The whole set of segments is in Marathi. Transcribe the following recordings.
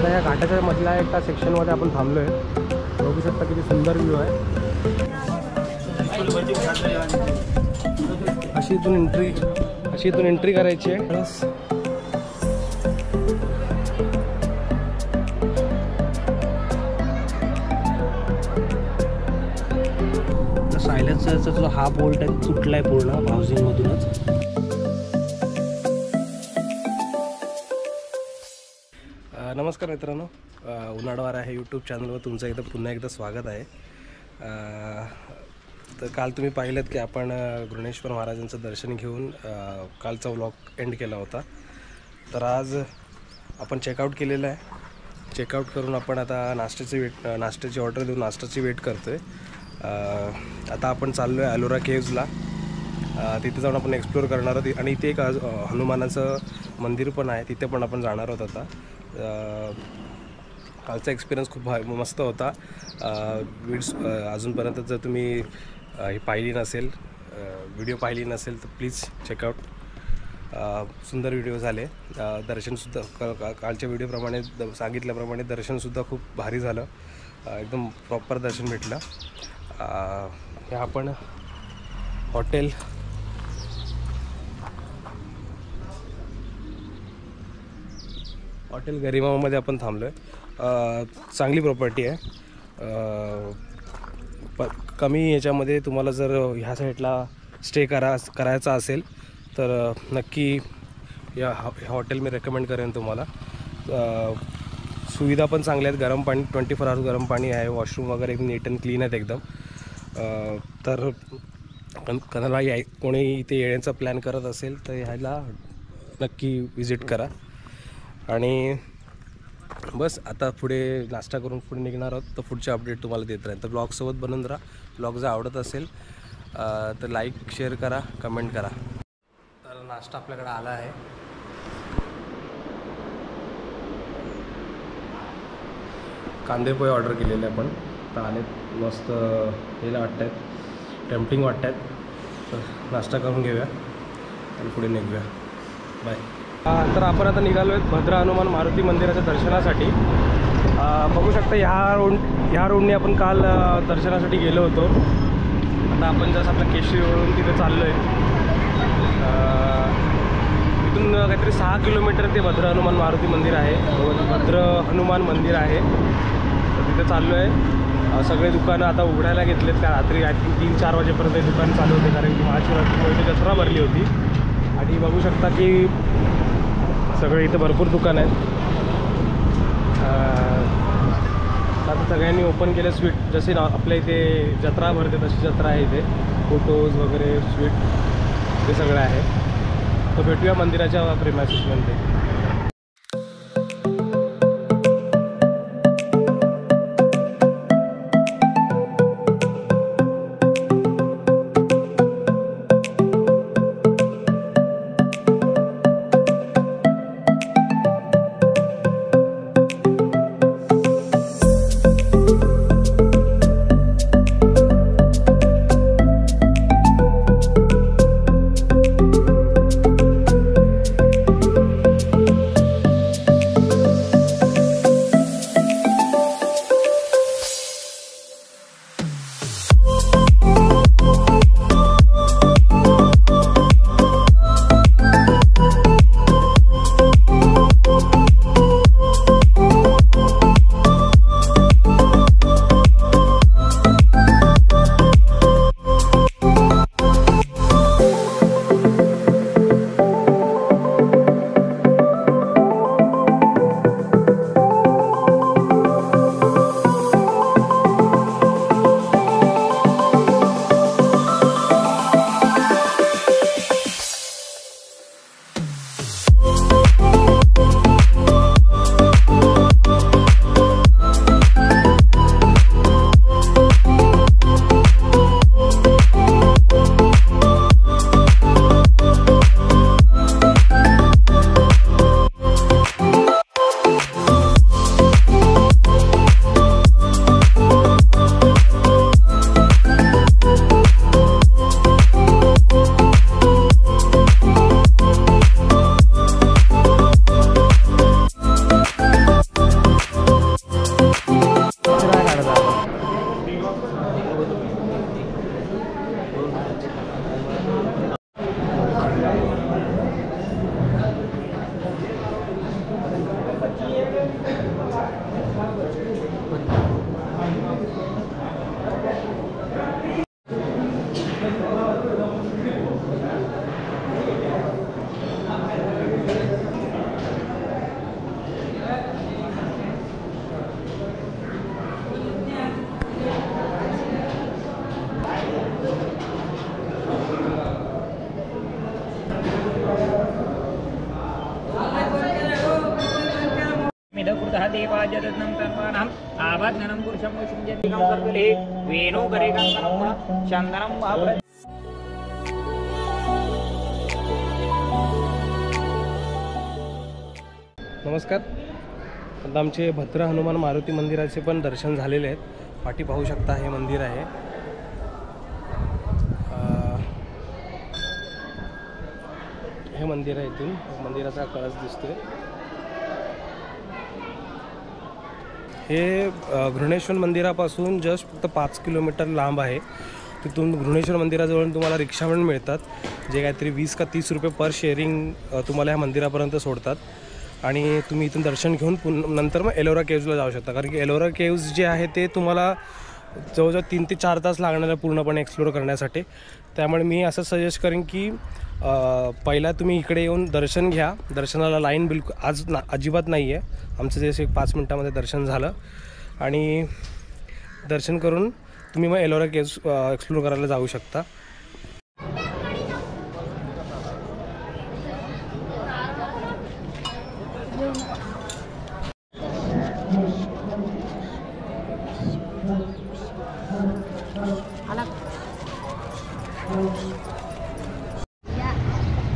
आता या घाटाच्या मधल्या एका सेक्शनमध्ये आपण थांबलो आहे. बघू शकता किती सुंदर व्ह्यू आहे. अशी इथून एंट्री करायची आहे. सायलेन्सरचा जो हा बोल्ट आहे तुटला आहे पूर्ण हाऊसिंगमधूनच. नमस्कार मित्रांनो, उन्हाळवार आहे यूट्यूब चॅनलवर तुमचं पुन्हा एकदा स्वागत आहे. तर काल तुम्ही पाहिलं की आपण घृणेश्वर महाराजांचं दर्शन घेऊन कालचा व्लॉग एंड केला होता. तर आज आपण चेकआउट केलेलं आहे. चेकआउट करून आपण आता नाश्त्याची ऑर्डर देऊन नाश्त्याची वेट करतो आहे. आता आपण चाललो आहे अलोरा केव्जला. तिथे जाऊन आपण एक्सप्लोअर करणार आहोत आणि इथे एक हनुमानाचं मंदिर पण आहे, तिथे पण आपण जाणार आहोत. आता कालचा एक्सपिरियन्स खूप मस्त होता. अजूनपर्यंत जर तुम्ही ही पाहिली नसेल, व्हिडिओ पाहिली नसेल तर प्लीज चेकआउट. सुंदर व्हिडिओ झाले. दर्शनसुद्धा कालच्या व्हिडिओप्रमाणे सांगितल्याप्रमाणे दर्शनसुद्धा खूप भारी झालं. एकदम प्रॉपर दर्शन भेटलं. हे आपण हॉटेल गरिमामध्ये आपण थांबलो आहे. चांगली प्रॉपर्टी आहे. कमी याच्यामध्ये तुम्हाला जर ह्या साईडला स्टे करायचा असेल तर नक्की या हॉटेल मी रेकमेंड करेन तुम्हाला. सुविधा पण चांगल्या आहेत. गरम पाणी 24 आवर्स गरम पाणी आहे. वॉशरूम वगैरे एकदम नीट अँड क्लीन आहेत एकदम. तर कोणाला कोणी इथे येण्याचा प्लॅन करत असेल तर ह्याला नक्की विजिट करा. आणि बस आता पुढे नाश्ता करून पुढे निघणार आहोत. तर पुढचे अपडेट तुम्हाला देत राहील. तर ब्लॉगसोबत बनून राहा. ब्लॉग जर आवडत असेल तर लाईक शेअर करा, कमेंट करा. तर नाश्ता आपल्याकडे आला आहे. कांदे पोहे ऑर्डर केलेले आपण. तर आले मस्त हेला वाटत आहेत, टेम्पटिंग वाटत आहेत. तर नाश्ता करून घेऊया आणि पुढे निघूया. बाय. तर आपण आता निघालो आहेत भद्र हनुमान मारुती मंदिराच्या दर्शनासाठी. बघू शकता ह्या रोडने आपण काल दर्शनासाठी गेलो होतो. आता आपण जसं आपल्या केशरी रोडून तिथे चाललो आहे. इथून काहीतरी 6 किलोमीटर ते भद्र हनुमान मारुती मंदिर आहे. भद्र हनुमान मंदिर आहे. तर तिथे चाललो आहे. सगळे दुकानं आता उघडायला घेतलेत. त्या रात्री आय थिंक 3-4 वाजेपर्यंत दुकान चालू होते, कारण की महाशिवरात्रीमुळे जत्रा भरली होती. आणि बघू शकता की सगळे इथे भरपूर दुकान आहेत. आता सगळ्यांनी ओपन केले स्वीट. जसे आपल्या इथे जत्रा भरते तशी जत्रा आहे इथे. फोटोज वगैरे स्वीट हे सगळं आहे. तर भेटूया मंदिराच्या प्रेमासिसमध्ये. भूतः देवाजदनं तन्वानाम् आवाद्यनं पुरुषं विसृज्यति कर्तले वेणो करे कंकणं चन्दनं महाप्र नमस्कार. आता आमचे भद्र हनुमान मारुती मंदिराचे पण दर्शन झालेले आहेत. पाठी पाहू शकता हे मंदिर आहे. हे मंदिर आहे. इथून मंदिराचा कळस दिसतोय. हे घृणेश्वर मंदिरापासून जस्ट फक्त 5 किलोमीटर लांब आहे. तिथून घृणेश्वर मंदिराजवळ तुम्हाला रिक्षा पण मिळतात, जे काहीतरी 20 का 30 रुपये पर शेअरिंग तुम्हाला ह्या मंदिरापर्यंत सोडतात. आणि तुम्ही इथून दर्शन घेऊन नंतर मग एलोरा केव्जला जाऊ शकता. कारण की एलोरा केव्ज जे आहे ते तुम्हाला जवळजवळ 3 ते 4 तास लागणार आहे पूर्णपणे एक्सप्लोर करण्यासाठी. त्यामुळे मी असं सजेस्ट करेन की पहिला तुम्ही इकडे येऊन दर्शन घ्या. दर्शनाला लाईन बिलकुल आज अजिबात नाही आहे. आमचं जसे 5 मिनटामध्ये दर्शन झालं आणि दर्शन करून तुम्ही मग एलोरा केव्ज एक्सप्लोर करायला जाऊ शकता.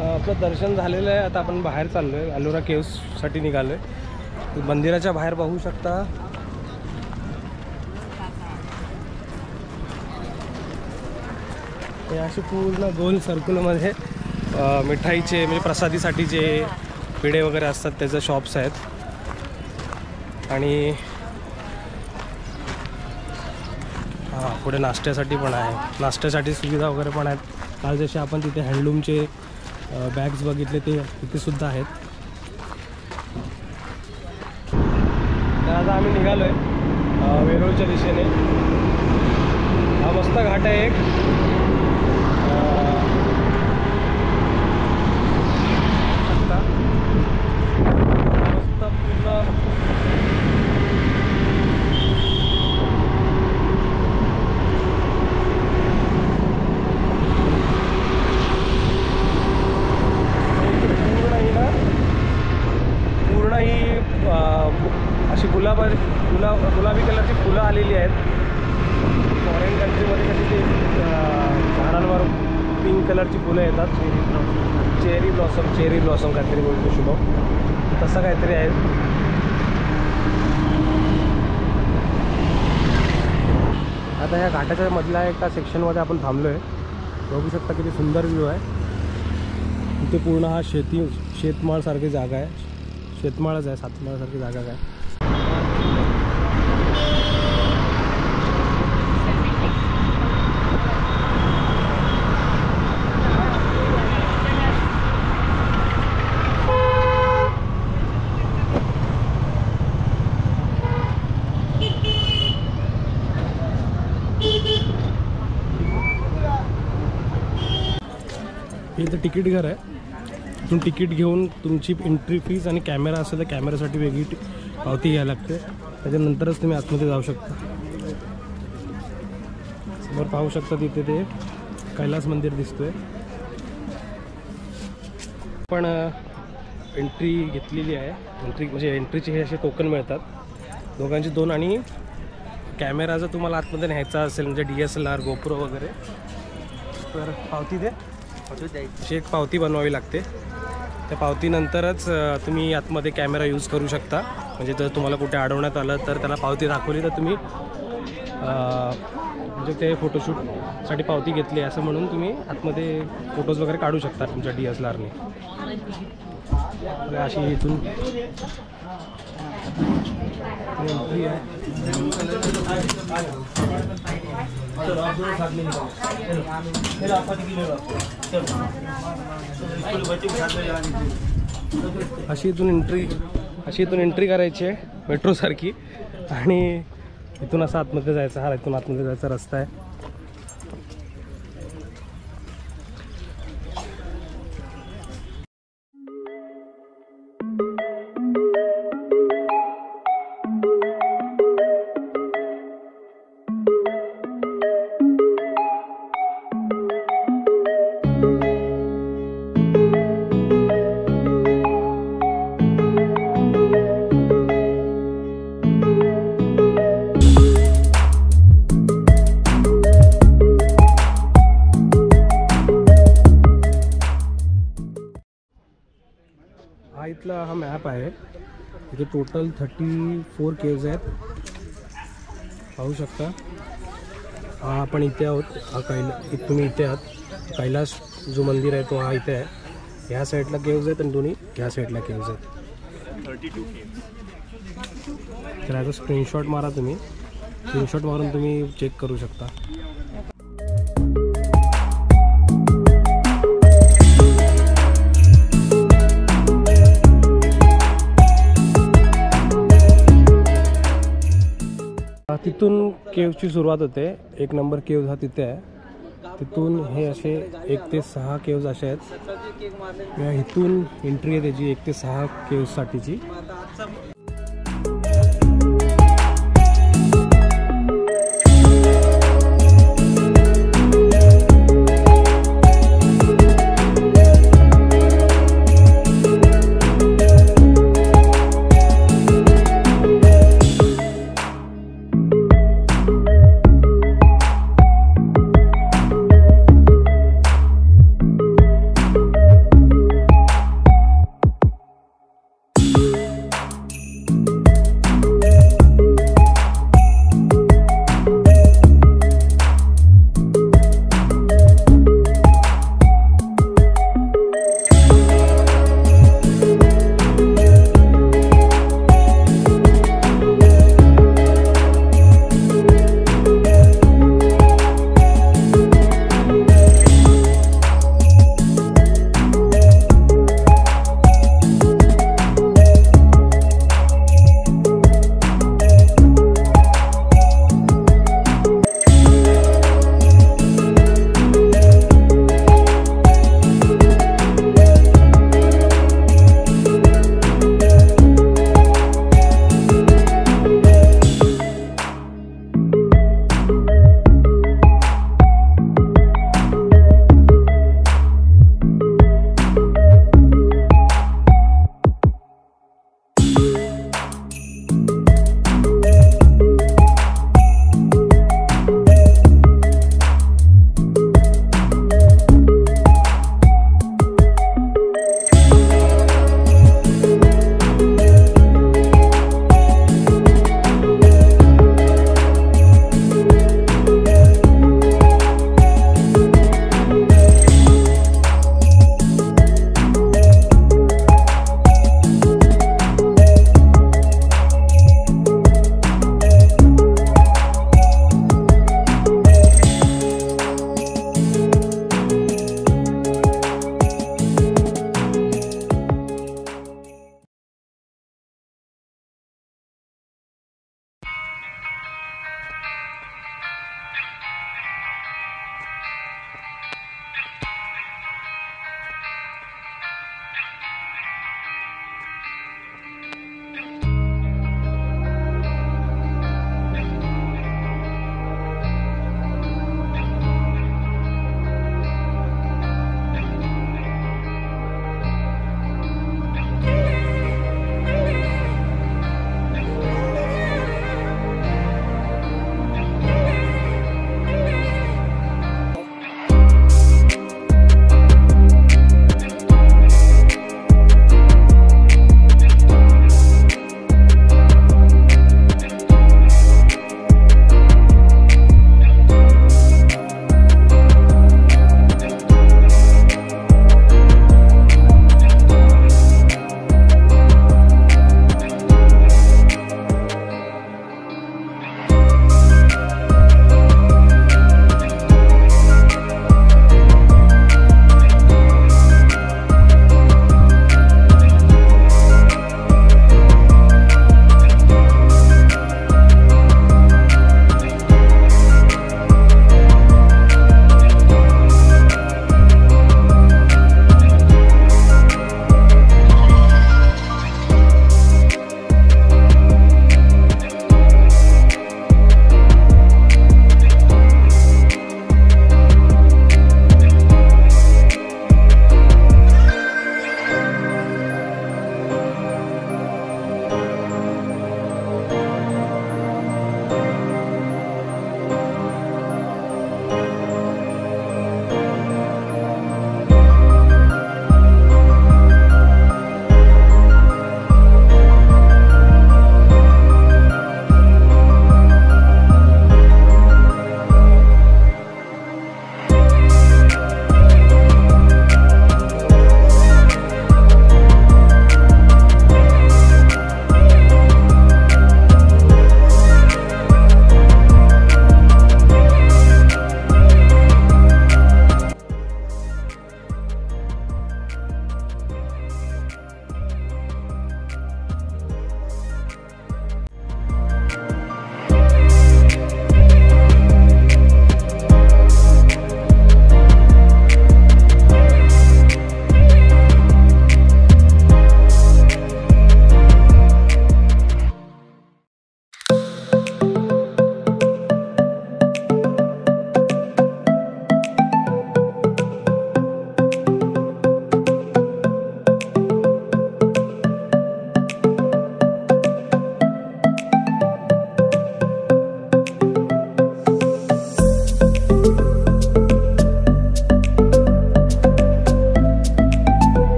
आपलं दर्शन झालेलं आहे. आता आपण बाहेर चाललो आहे. एलोरा केव्जसाठी निघालो आहे. मंदिराच्या बाहेर पाहू शकता हे असे पूर्ण गोल सर्कलमध्ये मिठाईचे म्हणजे प्रसादीसाठीचे पेढे वगैरे असतात त्याचे शॉप्स आहेत. आणि पुढे नाश्त्यासाठी पण आहे. नाश्त्यासाठी सुविधा वगैरे पण आहेत. काल जसे आपण तिथे हँडलूमचे बॅग्स बघितले ते तिथे सुद्धा आहेत. तर आता आम्ही निघालो आहे वेरूळच्या दिशेने. हा मस्त घाट आहे एक. मस्त पूर्ण अशी गुलाबी कलरची फुलं आलेली आहेत. फॉरेन कंट्रीमध्ये कशी ते झाडांवर पिंक कलरची फुलं येतात. चेरी ब्लॉसम काहीतरी बोलतो शुभम, तसं काहीतरी आहे. आता ह्या घाटाच्या मधल्या एका सेक्शनमध्ये आपण थांबलो आहे. बघू शकता किती सुंदर व्ह्यू आहे. इथे पूर्ण हा शेतमाळसारखी जागा आहे. शेतमाळच आहे, सातमाळसारखी जागा आहे. इथं तिकीट घर आहे. इथून तिकीट घेऊन तुमची एंट्री फीज आणि कॅमेरा असेल तर कॅमेऱ्यासाठी वेगळी पावती घ्यायला लागते. त्याच्यानंतरच तुम्ही आतमध्ये जाऊ शकता. समोर पाहू शकता तिथे ते कैलास मंदिर दिसतोय. पण एंट्री घेतलेली आहे. म्हणजे एंट्रीचे हे असे टोकन मिळतात. दोघांची 2. आणि कॅमेरा जर तुम्हाला आतमध्ये न्यायचा असेल म्हणजे DSLR गोप्रो वगैरे तर पावती दे अशी एक पावती बनवावी लागते. त्या पावतीनंतरच तुम्ही आतमध्ये कॅमेरा यूज करू शकता. म्हणजे जर तुम्हाला कुठे अडवण्यात आलं तर त्याला पावती दाखवली तर तुम्ही म्हणजे ते फोटोशूटसाठी पावती घेतली असं म्हणून तुम्ही आतमध्ये फोटोज वगैरे काढू शकता तुमच्या DSLRने. अशी इथून एंट्री आहे. अशी इथून एंट्री करायची आहे मेट्रोसारखी. आणि इथून असं आतमध्ये जायचं. हा इथून आतमध्ये जायचा रस्ता आहे. आपला हा मॅप आहे. इथे टोटल 34 केव्ज आहेत, पाहू शकता. हा आपण इथे आहोत. हा तुम्ही इथे आहात. कैलास जो मंदिर आहे तो हा इथे आहे. ह्या साईडला केव्ज आहेत आणि दोन्ही ह्या साईडला केव्ज आहेत. 32 केव्ज. तर याचा स्क्रीनशॉट मारा तुम्ही. स्क्रीनशॉट मारून तुम्ही चेक करू शकता. तिथून केव्हची सुरुवात होते. 1 नंबर केव्ह हा तिथे आहे. तिथून हे असे 1 ते 6 केव्ज असे आहेत. इथून एंट्री आहे त्याची 1 ते 6 केव्जसाठीची.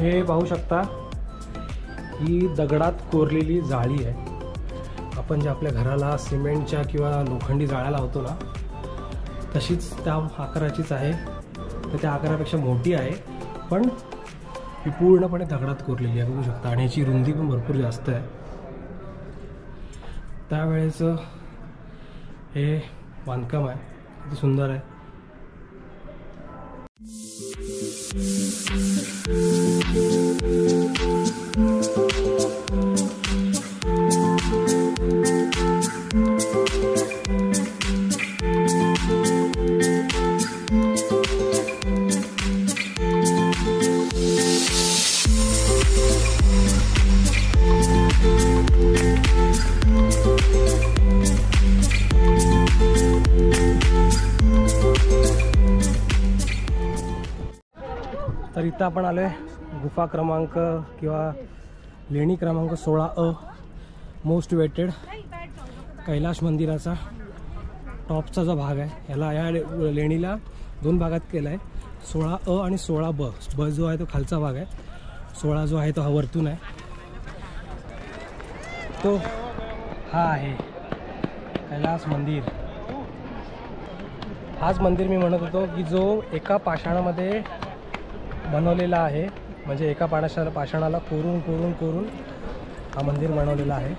हे पाहू शकता, ही दगडात कोरलेली जाळी आहे. आपण जे आपल्या घराला सिमेंटच्या किंवा लोखंडी जाळ्या लावतो ना, तशीच त्या आकाराचीच आहे. तर त्या आकारापेक्षा मोठी आहे, पण ही पूर्णपणे दगडात कोरलेली आहे, बघू शकता. आणि याची रुंदी पण भरपूर जास्त आहे. त्यावेळेचं हे बांधकाम आहे, किती सुंदर आहे. तर इथं आपण आलो आहे गुफा क्रमांक किंवा लेणी क्रमांक 16A, मोस्ट वेटेड कैलाश मंदिराचा टॉपचा जो भाग आहे. या लेणीला 2 भागात केला आहे, 16A आणि 16B. ब जो आहे तो खालचा भाग आहे, 16 जो आहे तो हा वरतून आहे. तो हा आहे कैलास मंदिर. हाच मंदिर मी म्हणत होतो की जो एका पाषाणामध्ये बनवलेला आहे, म्हणजे एका पाषाणाला कोरून कोरून कोरून हा मंदिर बनवलेला आहे.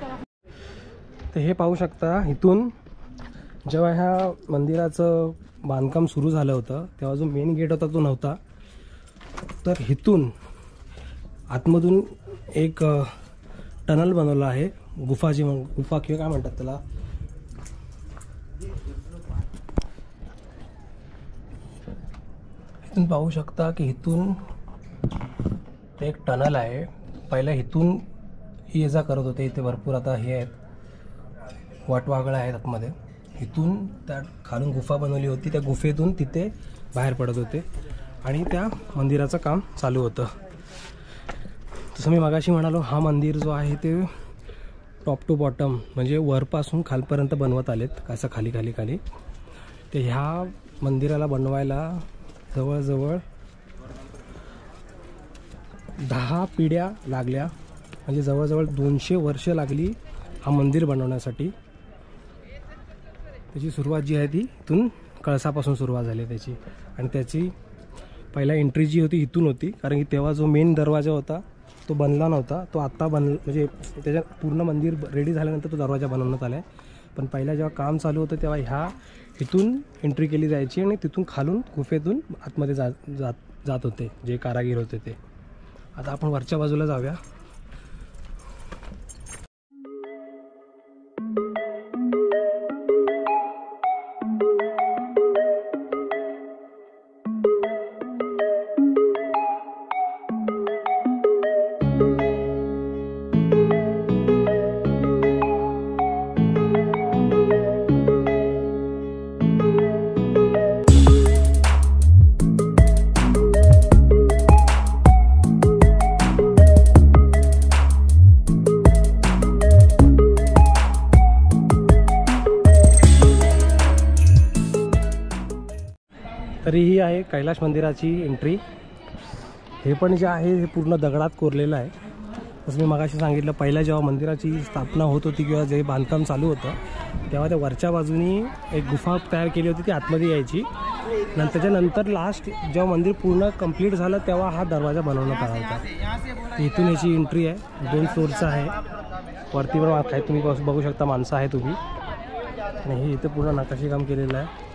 तर हे पाहू शकता, इथून जेव्हा ह्या मंदिराचं बांधकाम सुरू झालं होतं तेव्हा जो मेन गेट होता तो नव्हता. तर इथून आतमधून एक टनल बनवलं आहे, गुफा किंवा काय म्हणतात त्याला. इथून पाहू शकता की इथून एक टनल आहे. पहिला इथून ये जा करत होते, इथे भरपूर आता हे आहेत, वाटवागळं आहेत आतमध्ये. इथून त्या खालून गुफा बनवली होती, त्या गुफेतून तिथे बाहेर पडत होते आणि त्या मंदिराचं काम चालू होतं. तसं मी मगाशी म्हणालो, हा मंदिर जो आहे ते टॉप टू बॉटम म्हणजे वरपासून खालपर्यंत बनवत आलेत, असं खाली खाली खाली. ते ह्या मंदिराला बनवायला जवळजवळ 10 पिढ्या लागल्या, म्हणजे जवळजवळ 200 वर्ष लागली हा मंदिर बनवण्यासाठी. त्याची सुरुवात जी आहे ती इथून कळसापासून सुरुवात झाली त्याची. आणि त्याची पहिला एंट्री जी होती इथून होती, कारण की तेव्हा जो मेन दरवाजा होता तो बनला नव्हता, तो आत्ता म्हणजे त्याच्या पूर्ण मंदिर रेडी झाल्यानंतर तो दरवाजा बनवण्यात आला आहे. पण पहिला जेव्हा काम चालू होतं तेव्हा ह्या इथून एंट्री केली जायची आणि तिथून खालून गुफेतून आतमध्ये जात होते जे कारागीर होते ते. आता आपण वरच्या बाजूला जाऊया. तरी ही आहे कैलाश मंदिराची एंट्री. हे पण जे आहे हे पूर्ण दगडात कोरलेलं आहे. जसं मी मगाशी सांगितलं, पहिल्या जेव्हा मंदिराची स्थापना होत होती किंवा जे बांधकाम चालू होतं तेव्हा त्या वरच्या बाजूनी एक गुफा तयार केली होती, ती आतमध्ये यायची. त्याच्यानंतर लास्ट जेव्हा मंदिर पूर्ण कंप्लीट झालं तेव्हा हा दरवाजा बनवण्यात आला होता. इथून याची एंट्री आहे, 2 फ्लोअरचा आहे. वरती पण आहे, तुम्ही बघू शकता माणसं आहेत उभी. आणि हे इथं पूर्ण नकाशी काम केलेलं आहे.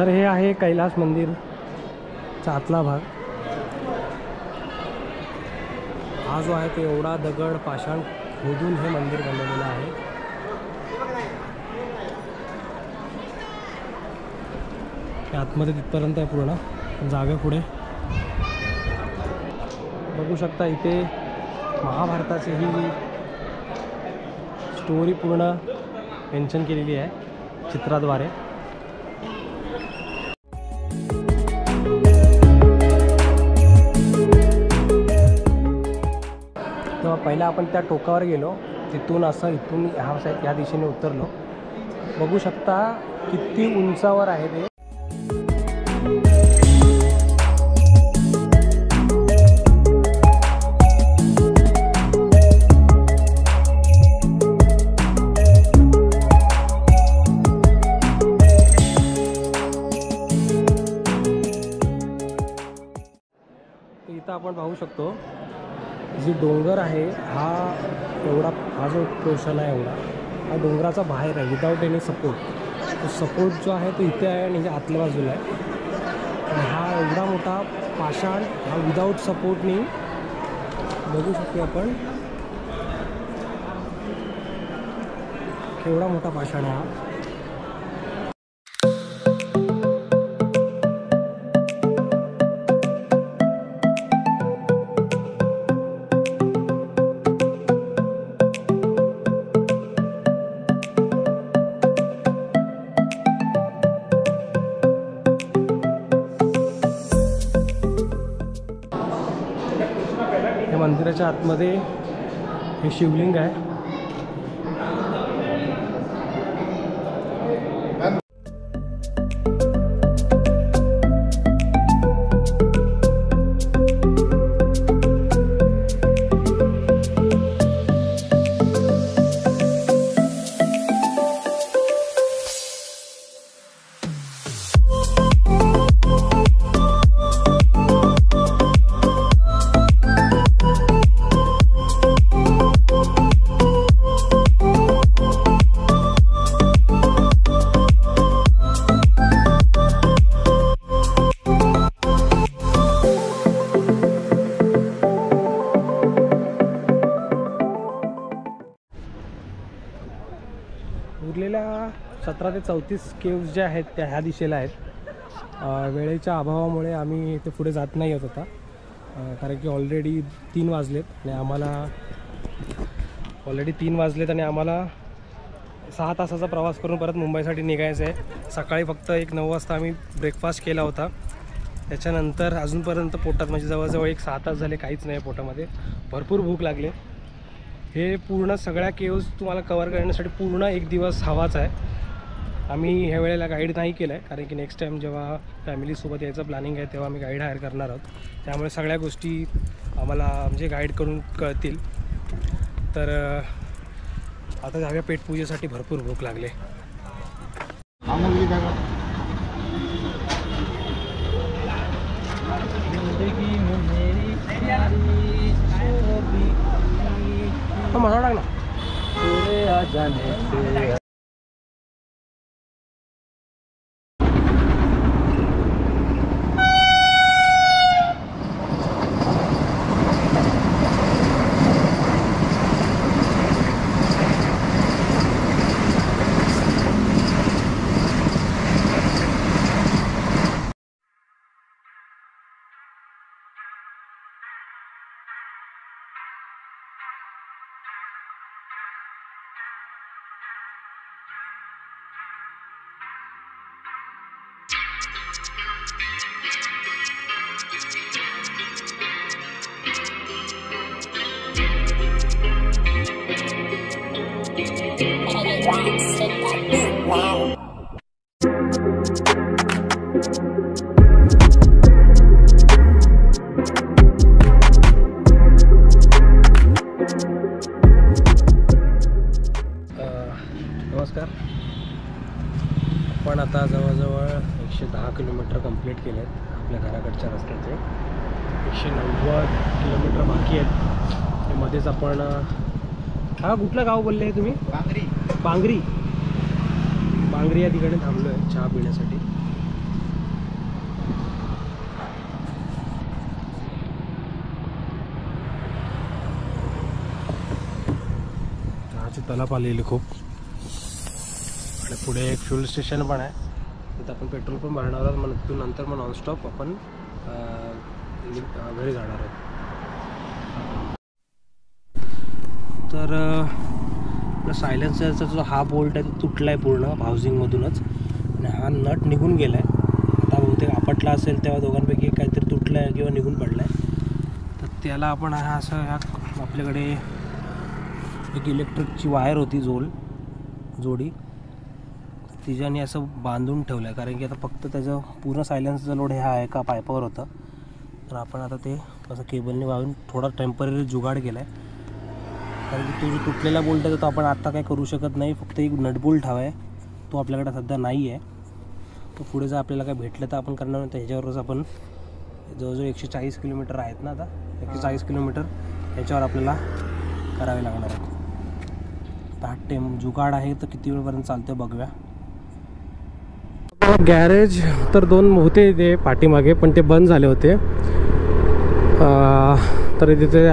तर हे आहे कैलास मंदिरचा आतला भाग. हा जो आहे तो एवढा दगड पाषाण खोदून हे मंदिर बनवलेलं आहे. हे आतमध्ये तिथपर्यंत आहे पूर्ण जागा. पुढे बघू शकता इथे महाभारताची ही स्टोरी पूर्ण मेन्शन केलेली आहे चित्राद्वारे. तेव्हा पहिला आपण त्या टोकावर गेलो, तिथून असं इथून ह्या दिशेने उतरलो. बघू शकता किती उंचावर आहे ते. इथं आपण पाहू शकतो जी डोंगर आहे हा जो पोर्शन आहे एवढा हा डोंगराचा बाहेर आहे विदाऊट एनी सपोर्ट. तो सपोर्ट जो आहे तो इथे आहे आणि आतल्या बाजूला आहे. आणि हा एवढा मोठा पाषाण हा विदाऊट सपोर्टनी बघू शकतो आपण केवढा मोठा पाषाण आहे हा. मंदिराच्या आतमध्ये हे शिवलिंग आहे. उरलेल्या 17 ते 34 केव्ज ज्या आहेत त्या ह्या दिशेला आहेत. वेळेच्या अभावामुळे आम्ही इथे पुढे जात नाही येत होता, कारण की ऑलरेडी 3 वाजलेत आणि आम्हाला 6 तासाचा प्रवास करून परत मुंबईसाठी निघायचं आहे. सकाळी फक्त 9 वाजता आम्ही ब्रेकफास्ट केला होता. त्याच्यानंतर अजूनपर्यंत पोटात म्हणजे जवळजवळ 6 तास झाले काहीच नाही पोटामध्ये. भरपूर भूक लागली. हे पूर्ण सगळ्या केव्ज तुम्हाला कवर करण्यासाठी पूर्ण 1 दिवस हवाच आहे. आम्ही ह्या वेळेला गाईड नाही केलं आहे, कारण की नेक्स्ट टाईम जेव्हा फॅमिलीसोबत यायचं प्लॅनिंग आहे तेव्हा आम्ही गाईड हायर करणार आहोत. त्यामुळे सगळ्या गोष्टी आम्हाला म्हणजे गाईड करून कळतील. तर आता जाऊया पेटपूजेसाठी. भरपूर भूक लागले. मला टाक ना. नमस्कार. आपण आता जवळजवळ 110 किलोमीटर कंप्लीट केले आहेत आपल्या घराकडच्या रस्त्याचे. 190 किलोमीटर बाकी आहेत. मध्येच आपण हा कुठलं गाव बोलले आहे तुम्ही? बांगरी. बांगरी या ठिकाणी थांबलो आहे चहा पिण्यासाठी. तलाप आलेली खूप. आणि पुढे एक फ्यूल स्टेशन पण आहे, तिथं आपण पेट्रोल पण भरणार आहोत. मग तिथून नंतर मग नॉनस्टॉप आपण घरी जाणार आहोत. तर आपला सायलेन्सरचा जो हा बोल्ट आहे तो तुटला आहे पूर्ण हाऊसिंगमधूनच, आणि हा नट निघून गेला आहे. आता बहुतेक आपटला असेल तेव्हा दोघांपैकी काहीतरी तुटलं आहे किंवा निघून पडलं आहे. तर त्याला आपण हा असं ह्या आपल्याकडे एक इलेक्ट्रिकची वायर होती जोडी, तिच्याने असं बांधून ठेवलं आहे. कारण की आता फक्त त्याचं पूर्ण सायलेन्सचा लोड ह्या आहे का पाईपावर होता. तर आपण आता ते असं केबलने वाहून थोडा टेम्पररी जुगाड केला आहे. कारण की तो जो तुटलेला बोल्ट आहे तो आपण आत्ता काय करू शकत नाही. फक्त एक नट बोल्ट हवा आहे, तो आपल्याकडे सध्या नाही आहे. तो पुढे जर आपल्याला काय भेटलं तर आपण करणार. त्याच्यावरच आपण जवळजवळ 140 किलोमीटर आहेत ना, आता 140 किलोमीटर याच्यावर आपल्याला करावे लागणार आहेत. हा जुगाड आहे तर किती वेळपर्यंत चालतं बघूया. गॅरेज तर 2 होते ते पाठीमागे, पण ते बंद झाले होते. तर तिथे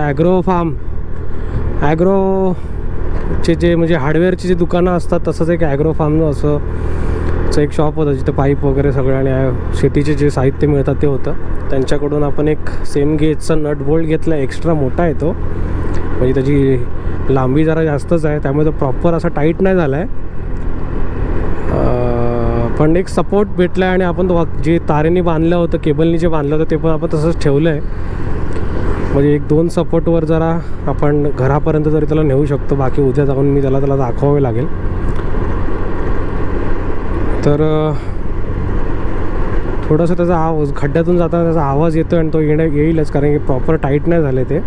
ॲग्रोचे जे म्हणजे हार्डवेअरची जे दुकानं असतात तसंच एक ॲग्रो फार्म असं एक शॉप होतं जिथं पाईप वगैरे सगळं आणि शेतीचे जे साहित्य मिळतात ते होतं. त्यांच्याकडून आपण एक सेम गेजचा नट बोल्ट घेतला. एक्स्ट्रा मोठा आहे तो, म्हणजे त्याची लांबी जरा जास्तच आहे, त्यामुळे तो प्रॉपर असा टाईट नाही झाला आहे. पण एक सपोर्ट भेटला आहे. आणि आपण तो जे तारेने बांधलं होतं, केबलनी जे बांधलं होतं ते पण आपण तसंच ठेवलं आहे. म्हणजे 1-2 सपोर्टवर जरा आपण घरापर्यंत तरी त्याला नेऊ शकतो. बाकी उद्या जाऊन मी त्याला दाखवावे लागेल. तर थोडंसं त्याचा आवाज खड्ड्यातून जाताना त्याचा आवाज येतो आणि तो येईलच, कारण की प्रॉपर टाईट नाही झाले ते.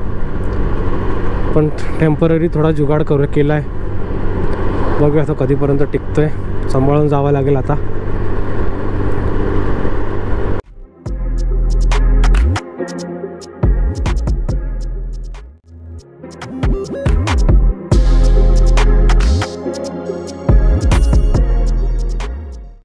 पण टेम्पररी थोडा जुगाड केला आहे. बघूया आता कधीपर्यंत टिकतो आहे. सांभाळून जावं लागेल आता.